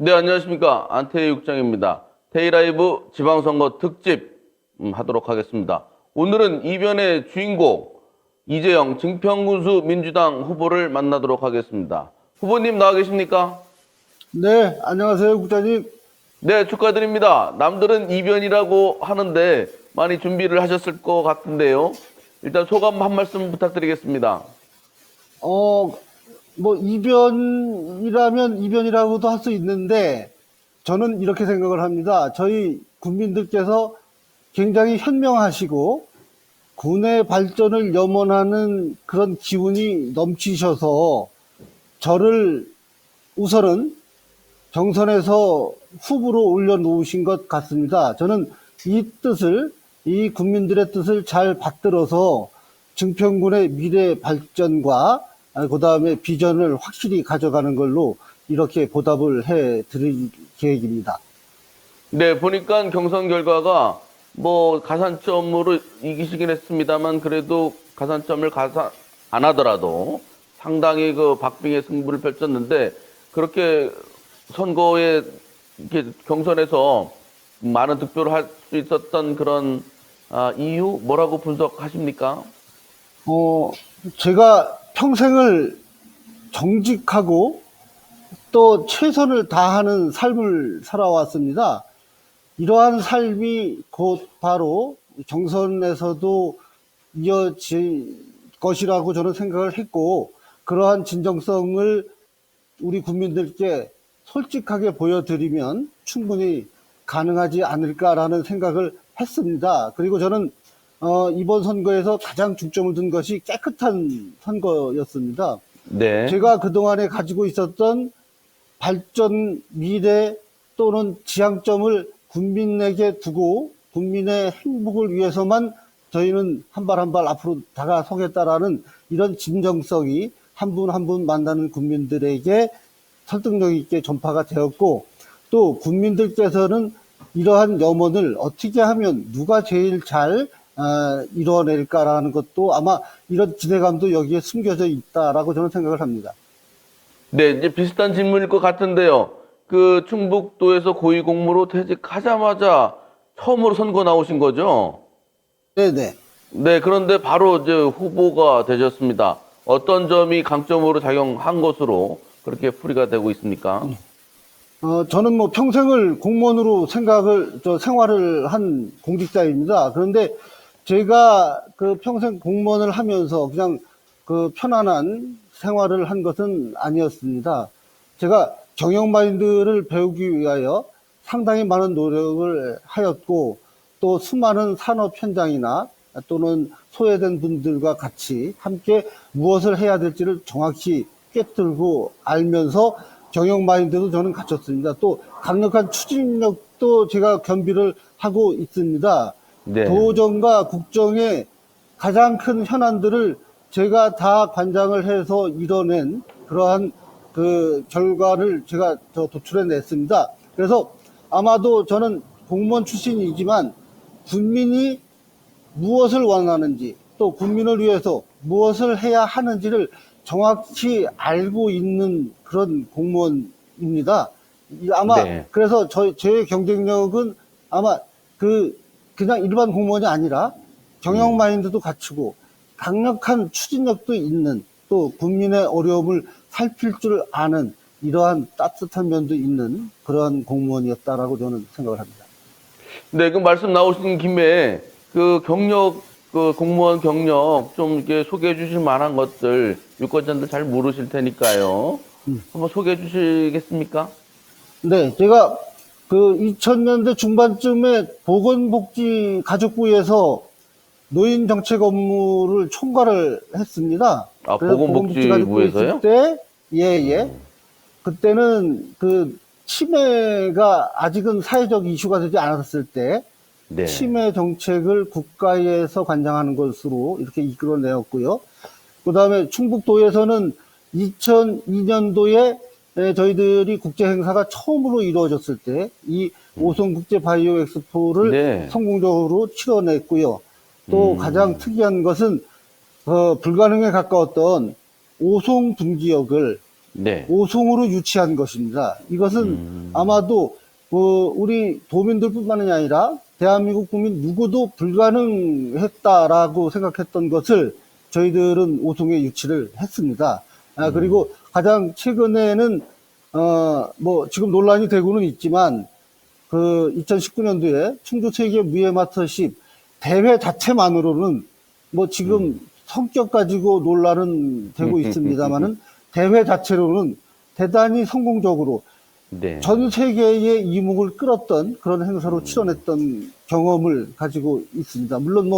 네, 안녕하십니까. 안태희 국장입니다. 테이라이브 지방선거 특집 하도록 하겠습니다. 오늘은 이변의 주인공 이재영 증평군수 민주당 후보를 만나도록 하겠습니다. 후보님 나와 계십니까? 네, 안녕하세요, 국장님. 네, 축하드립니다. 남들은 이변이라고 하는데 많이 준비를 하셨을 것 같은데요. 일단 소감 한 말씀 부탁드리겠습니다. 이변이라면 이변이라고도 할 수 있는데, 저는 이렇게 생각을 합니다. 저희 국민들께서 굉장히 현명하시고, 군의 발전을 염원하는 그런 기운이 넘치셔서, 저를 우선은 경선에서 후보로 올려놓으신 것 같습니다. 저는 이 국민들의 뜻을 잘 받들어서 증평군의 미래 발전과 그 다음에 비전을 확실히 가져가는 걸로 이렇게 보답을 해 드릴 계획입니다. 네, 보니까 경선 결과가 뭐 가산점으로 이기시긴 했습니다만 그래도 가산점을 가산 안 하더라도 상당히 그 박빙의 승부를 펼쳤는데 그렇게 선거에 이렇게 경선에서 많은 득표를 할 수 있었던 그런 이유 뭐라고 분석하십니까? 제가 평생을 정직하고 또 최선을 다하는 삶을 살아왔습니다. 이러한 삶이 곧 바로 경선에서도 이어질 것이라고 저는 생각을 했고, 그러한 진정성을 우리 국민들께 솔직하게 보여드리면 충분히 가능하지 않을까라는 생각을 했습니다. 그리고 저는 이번 선거에서 가장 중점을 둔 것이 깨끗한 선거였습니다. 네. 제가 그동안에 가지고 있었던 발전, 미래 또는 지향점을 국민에게 두고 국민의 행복을 위해서만 저희는 한 발 한 발 앞으로 다가서겠다라는 이런 진정성이 한 분 한 분 만나는 국민들에게 설득력 있게 전파가 되었고, 또 국민들께서는 이러한 염원을 어떻게 하면 누가 제일 잘 이뤄낼까라는 것도 아마 이런 기대감도 여기에 숨겨져 있다라고 저는 생각을 합니다. 네, 이제 비슷한 질문일 것 같은데요. 그 충북도에서 고위공무로 퇴직하자마자 처음으로 선거 나오신 거죠? 네네. 네, 그런데 바로 이제 후보가 되셨습니다. 어떤 점이 강점으로 작용한 것으로 그렇게 풀이가 되고 있습니까? 저는 뭐 평생을 공무원으로 생활을 한 공직자입니다. 그런데 제가 그 평생 공무원을 하면서 그냥 그 편안한 생활을 한 것은 아니었습니다. 제가 경영 마인드를 배우기 위하여 상당히 많은 노력을 하였고, 또 수많은 산업 현장이나 또는 소외된 분들과 같이 함께 무엇을 해야 될지를 정확히 꿰뚫고 알면서 경영 마인드도 저는 갖췄습니다. 또 강력한 추진력도 제가 겸비를 하고 있습니다. 네. 도정과 국정의 가장 큰 현안들을 제가 다 관장을 해서 이뤄낸 그러한 그 결과를 제가 도출해냈습니다. 그래서 아마도 저는 공무원 출신이지만 국민이 무엇을 원하는지 또 국민을 위해서 무엇을 해야 하는지를 정확히 알고 있는 그런 공무원입니다. 아마 네. 그래서 제 경쟁력은 아마 그냥 일반 공무원이 아니라 경영 마인드도 갖추고 강력한 추진력도 있는, 또 국민의 어려움을 살필 줄 아는 이러한 따뜻한 면도 있는 그러한 공무원이었다라고 저는 생각을 합니다. 네, 그 말씀 나오신 김에 그 경력, 그 공무원 경력 좀 이렇게 소개해 주실 만한 것들 유권자들 잘 모르실 테니까요. 한번 소개해 주시겠습니까? 네, 제가 그 2000년대 중반쯤에 보건복지가족부에서 노인정책 업무를 총괄을 했습니다. 아, 그래서 보건복지가족부에 보건복지부에서요? 있을 때, 예. 그때는 그 치매가 아직은 사회적 이슈가 되지 않았을 때, 네. 치매 정책을 국가에서 관장하는 것으로 이렇게 이끌어내었고요. 그 다음에 충북도에서는 2002년도에 저희들이 국제 행사가 처음으로 이루어졌을 때 이 오송국제 바이오 엑스포를 네. 성공적으로 치러냈고요. 또 가장 특이한 것은 불가능에 가까웠던 오송 분기역을 네. 오송으로 유치한 것입니다. 이것은 아마도 우리 도민들뿐만이 아니라 대한민국 국민 누구도 불가능했다라고 생각했던 것을 저희들은 오송에 유치를 했습니다. 그리고 가장 최근에는 지금 논란이 되고는 있지만 그 2019년도에 충주 세계 무예마스터십 대회 자체만으로는 지금 성격 가지고 논란은 되고 있습니다만은 대회 자체로는 대단히 성공적으로 네. 전 세계의 이목을 끌었던 그런 행사로 치러냈던 경험을 가지고 있습니다. 물론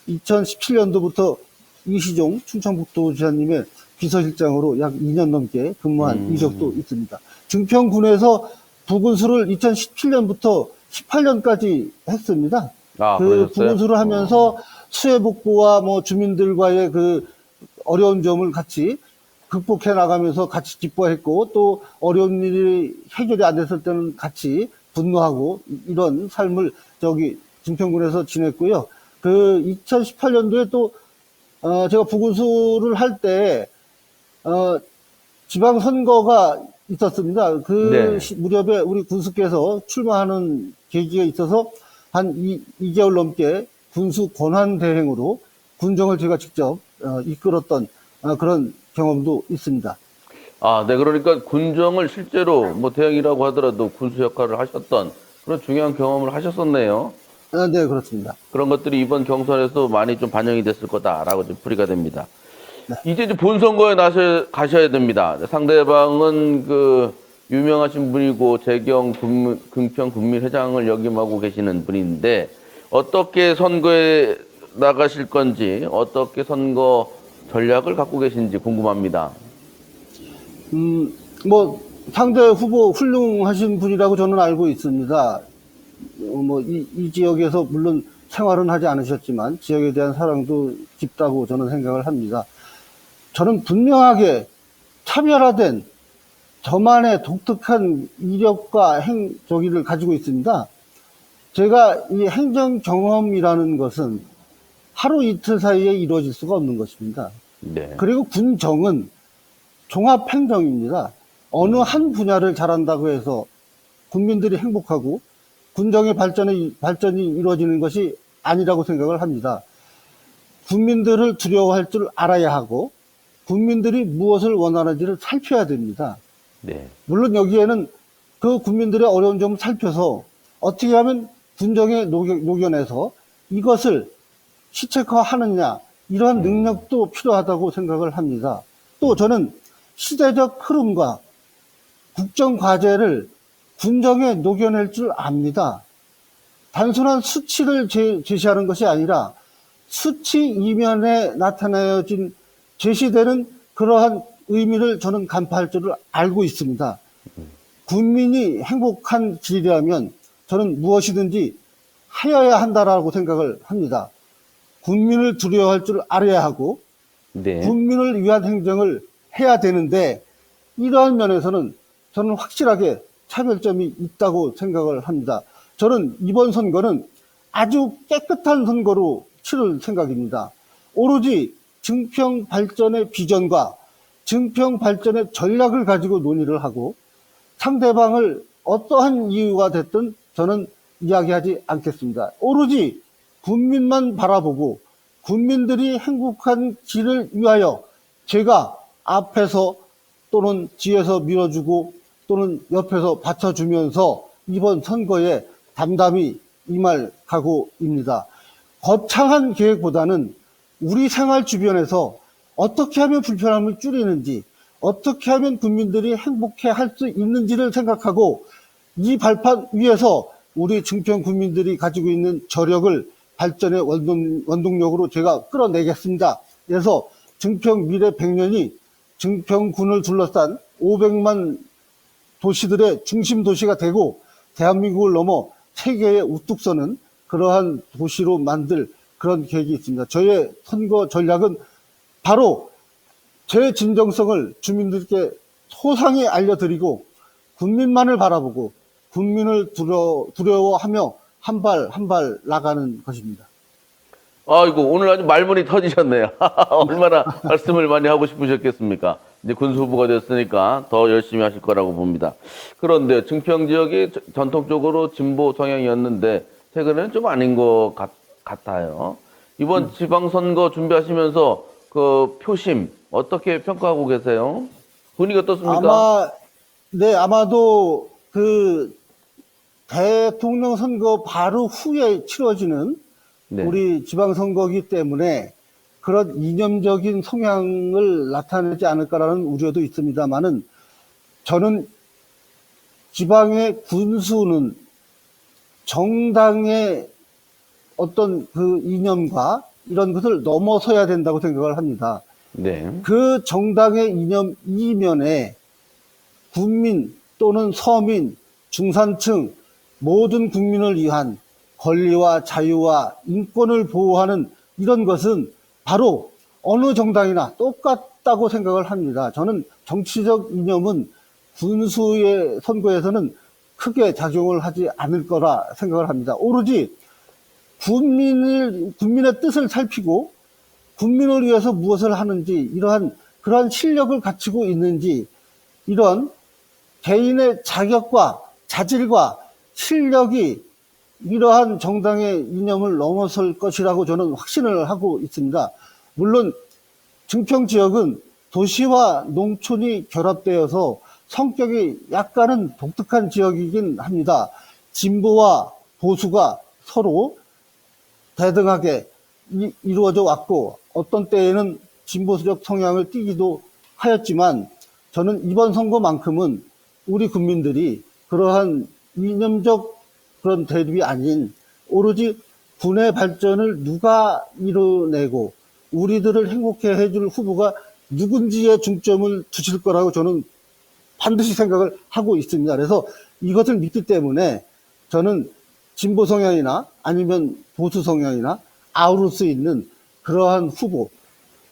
2017년도부터 이시종 충청북도지사님의 비서실장으로 약 2년 넘게 근무한 이력도 있습니다. 증평군에서 부군수를 2017년부터 18년까지 했습니다. 아, 그 그러셨어요? 부군수를 하면서 수해 복구와 주민들과의 그 어려운 점을 같이 극복해 나가면서 같이 기뻐했고, 또 어려운 일이 해결이 안 됐을 때는 같이 분노하고 이런 삶을 증평군에서 지냈고요. 그 2018년도에 또 제가 부군수를 할 때 지방선거가 있었습니다. 그 네. 무렵에 우리 군수께서 출마하는 계기가 있어서 한 2개월 넘게 군수 권한대행으로 군정을 제가 직접 이끌었던 그런 경험도 있습니다. 아, 네. 그러니까 군정을 실제로 대형이라고 하더라도 군수 역할을 하셨던 그런 중요한 경험을 하셨었네요. 네, 그렇습니다. 그런 것들이 이번 경선에서 많이 좀 반영이 됐을 거다라고 좀 풀이가 됩니다. 이제 본선거에 가셔야 됩니다. 상대방은 그 유명하신 분이고 재경 금평 군민회장을 역임하고 계시는 분인데 어떻게 선거에 나가실 건지 어떻게 선거 전략을 갖고 계신지 궁금합니다. 상대 후보 훌륭하신 분이라고 저는 알고 있습니다. 이 지역에서 물론 생활은 하지 않으셨지만 지역에 대한 사랑도 깊다고 저는 생각을 합니다. 저는 분명하게 차별화된 저만의 독특한 이력과 저기를 가지고 있습니다. 제가 이 행정 경험이라는 것은 하루 이틀 사이에 이루어질 수가 없는 것입니다. 네. 그리고 군정은 종합 행정입니다. 어느 한 분야를 잘한다고 해서 국민들이 행복하고 군정의 발전이 이루어지는 것이 아니라고 생각을 합니다. 국민들을 두려워할 줄 알아야 하고 국민들이 무엇을 원하는지를 살펴야 됩니다. 네. 물론 여기에는 그 국민들의 어려운 점을 살펴서 어떻게 하면 군정에 녹여내서 이것을 시책화하느냐, 이러한 능력도 필요하다고 생각을 합니다. 또 저는 시대적 흐름과 국정 과제를 군정에 녹여낼 줄 압니다. 단순한 수치를 제시하는 것이 아니라 수치 이면에 나타내어진 제시되는 그러한 의미를 저는 간파할 줄을 알고 있습니다. 국민이 행복한 길이라면 저는 무엇이든지 하여야 한다라고 생각을 합니다. 국민을 두려워할 줄 알아야 하고 네. 국민을 위한 행정을 해야 되는데 이러한 면에서는 저는 확실하게 차별점이 있다고 생각을 합니다. 저는 이번 선거는 아주 깨끗한 선거로 치를 생각입니다. 오로지 증평 발전의 비전과 증평 발전의 전략을 가지고 논의를 하고 상대방을 어떠한 이유가 됐든 저는 이야기하지 않겠습니다. 오로지 국민만 바라보고 국민들이 행복한 길을 위하여 제가 앞에서 또는 뒤에서 밀어주고 또는 옆에서 받쳐주면서 이번 선거에 담담히 임할 각오입니다. 거창한 계획보다는 우리 생활 주변에서 어떻게 하면 불편함을 줄이는지, 어떻게 하면 국민들이 행복해 할 수 있는지를 생각하고 이 발판 위에서 우리 증평 국민들이 가지고 있는 저력을 발전의 원동력으로 제가 끌어내겠습니다. 그래서 증평 미래 100년이 증평군을 둘러싼 500만 도시들의 중심 도시가 되고 대한민국을 넘어 세계에 우뚝 서는 그러한 도시로 만들 그런 계획이 있습니다. 저의 선거 전략은 바로 제 진정성을 주민들께 소상히 알려드리고 국민만을 바라보고 국민을 두려워하며 한 발 한 발 나가는 것입니다. 아이고, 오늘 아주 말문이 터지셨네요. 얼마나 말씀을 많이 하고 싶으셨겠습니까? 이제 군수 후보가 됐으니까 더 열심히 하실 거라고 봅니다. 그런데 증평 지역이 전통적으로 진보 성향이었는데 최근에는 좀 아닌 것 같아요. 이번 지방선거 준비하시면서 그 표심 어떻게 평가하고 계세요? 분위기 어떻습니까? 아마도 그 대통령 선거 바로 후에 치러지는 네. 우리 지방선거이기 때문에 그런 이념적인 성향을 나타내지 않을까라는 우려도 있습니다만은 저는 지방의 군수는 정당의 어떤 그 이념과 이런 것을 넘어서야 된다고 생각을 합니다. 네. 그 정당의 이념 이면에 국민 또는 서민, 중산층 모든 국민을 위한 권리와 자유와 인권을 보호하는 이런 것은 바로 어느 정당이나 똑같다고 생각을 합니다. 저는 정치적 이념은 군수의 선거에서는 크게 작용을 하지 않을 거라 생각을 합니다. 오로지 국민의 뜻을 살피고 국민을 위해서 무엇을 하는지 그러한 실력을 갖추고 있는지 이런 개인의 자격과 자질과 실력이 이러한 정당의 이념을 넘어설 것이라고 저는 확신을 하고 있습니다. 물론 증평 지역은 도시와 농촌이 결합되어서 성격이 약간은 독특한 지역이긴 합니다. 진보와 보수가 서로 대등하게 이루어져 왔고 어떤 때에는 진보적 성향을 띠기도 하였지만 저는 이번 선거만큼은 우리 국민들이 그러한 이념적 그런 대립이 아닌 오로지 군의 발전을 누가 이뤄내고 우리들을 행복해 해줄 후보가 누군지에 중점을 두실 거라고 저는 반드시 생각을 하고 있습니다. 그래서 이것을 믿기 때문에 저는 진보 성향이나 아니면 보수 성향이나 아우를 수 있는 그러한 후보,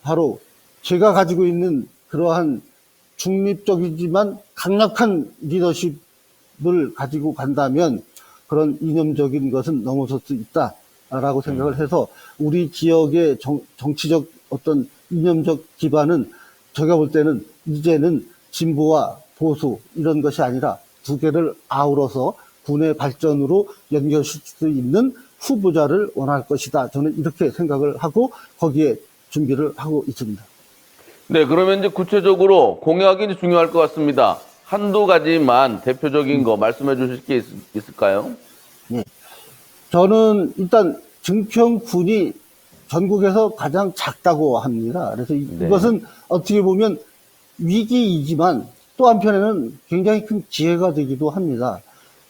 바로 제가 가지고 있는 그러한 중립적이지만 강력한 리더십을 가지고 간다면 그런 이념적인 것은 넘어설 수 있다라고 생각을 해서 우리 지역의 정치적 어떤 이념적 기반은 제가 볼 때는 이제는 진보와 보수 이런 것이 아니라 두 개를 아우러서 군의 발전으로 연결시킬 수 있는 후보자를 원할 것이다. 저는 이렇게 생각을 하고 거기에 준비를 하고 있습니다. 네, 그러면 이제 구체적으로 공약이 이제 중요할 것 같습니다. 한두 가지만 대표적인 거 말씀해 주실 게 있을까요? 네. 저는 일단 증평군이 전국에서 가장 작다고 합니다. 그래서 네. 이것은 어떻게 보면 위기이지만 또 한편에는 굉장히 큰 기회가 되기도 합니다.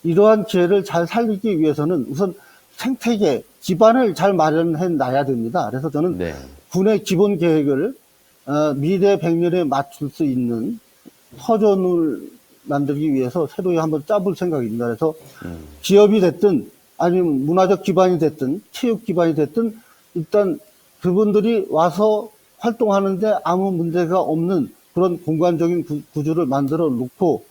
이러한 기회를 잘 살리기 위해서는 우선 생태계, 기반을 잘 마련해 놔야 됩니다. 그래서 저는 네. 군의 기본 계획을 미래 100년에 맞출 수 있는 터전을 만들기 위해서 새로이 한번 짜볼 생각입니다. 그래서 기업이 됐든 아니면 문화적 기반이 됐든 체육 기반이 됐든 일단 그분들이 와서 활동하는데 아무 문제가 없는 그런 공간적인 구조를 만들어 놓고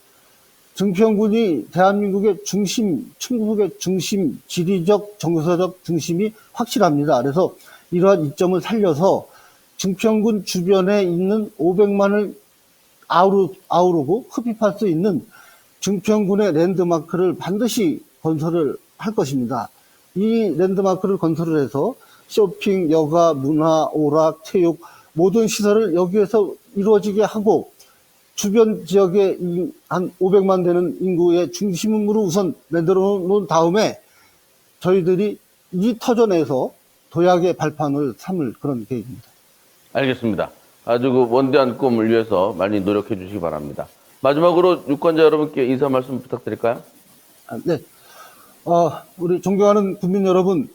증평군이 대한민국의 중심, 충북의 중심, 지리적, 정서적 중심이 확실합니다. 그래서 이러한 이점을 살려서 증평군 주변에 있는 500만을 아우르고 흡입할 수 있는 증평군의 랜드마크를 반드시 건설을 할 것입니다. 이 랜드마크를 건설을 해서 쇼핑, 여가, 문화, 오락, 체육 모든 시설을 여기에서 이루어지게 하고 주변 지역에 한 500만 되는 인구의 중심으로 우선 만들어 놓은 다음에 저희들이 이 터전에서 도약의 발판을 삼을 그런 계획입니다. 알겠습니다. 아주 그 원대한 꿈을 위해서 많이 노력해 주시기 바랍니다. 마지막으로 유권자 여러분께 인사 말씀 부탁드릴까요? 네. 우리 존경하는 국민 여러분,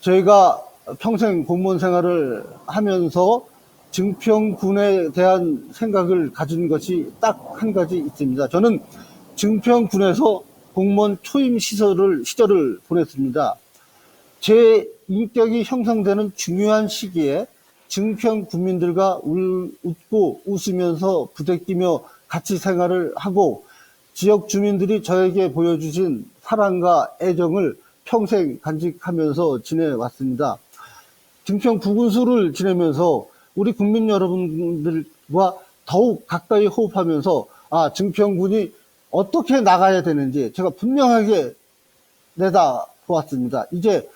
저희가 평생 공무원 생활을 하면서 증평군에 대한 생각을 가진 것이 딱 한 가지 있습니다. 저는 증평군에서 공무원 초임 시절을 보냈습니다. 제 인격이 형성되는 중요한 시기에 증평 국민들과 웃고 웃으면서 부대끼며 같이 생활을 하고 지역 주민들이 저에게 보여주신 사랑과 애정을 평생 간직하면서 지내왔습니다. 증평 부군수를 지내면서 우리 국민 여러분들과 더욱 가까이 호흡하면서 증평군이 어떻게 나가야 되는지 제가 분명하게 내다보았습니다. 이제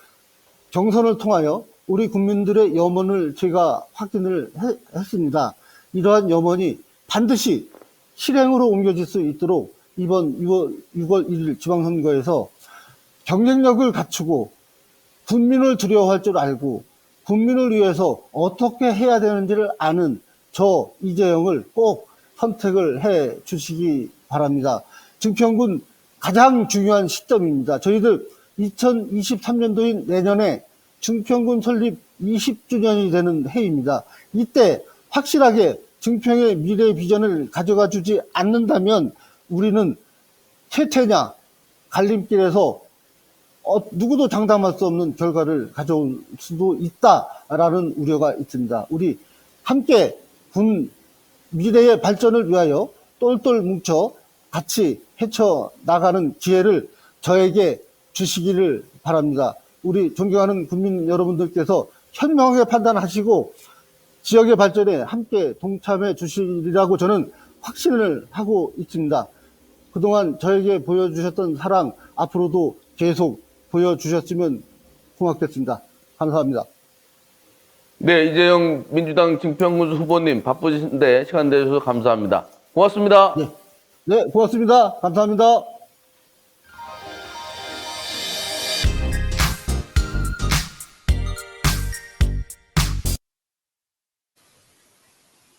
경선을 통하여 우리 국민들의 염원을 제가 확인을 했습니다. 이러한 염원이 반드시 실행으로 옮겨질 수 있도록 이번 6월 1일 지방선거에서 경쟁력을 갖추고 국민을 두려워할 줄 알고 국민을 위해서 어떻게 해야 되는지를 아는 저 이재영을 꼭 선택을 해 주시기 바랍니다. 증평군 가장 중요한 시점입니다. 저희들 2023년도인 내년에 증평군 설립 20주년이 되는 해입니다. 이때 확실하게 증평의 미래 비전을 가져가 주지 않는다면 우리는 쇠퇴냐 갈림길에서 누구도 장담할 수 없는 결과를 가져올 수도 있다라는 우려가 있습니다. 우리 함께 군 미래의 발전을 위하여 똘똘 뭉쳐 같이 헤쳐나가는 기회를 저에게 주시기를 바랍니다. 우리 존경하는 국민 여러분들께서 현명하게 판단하시고 지역의 발전에 함께 동참해 주시리라고 저는 확신을 하고 있습니다. 그동안 저에게 보여주셨던 사랑 앞으로도 계속 보여주셨으면 고맙겠습니다. 감사합니다. 네, 이재영 민주당 증평군수 후보님 바쁘신데 시간 내주셔서 감사합니다. 고맙습니다. 네, 고맙습니다. 감사합니다.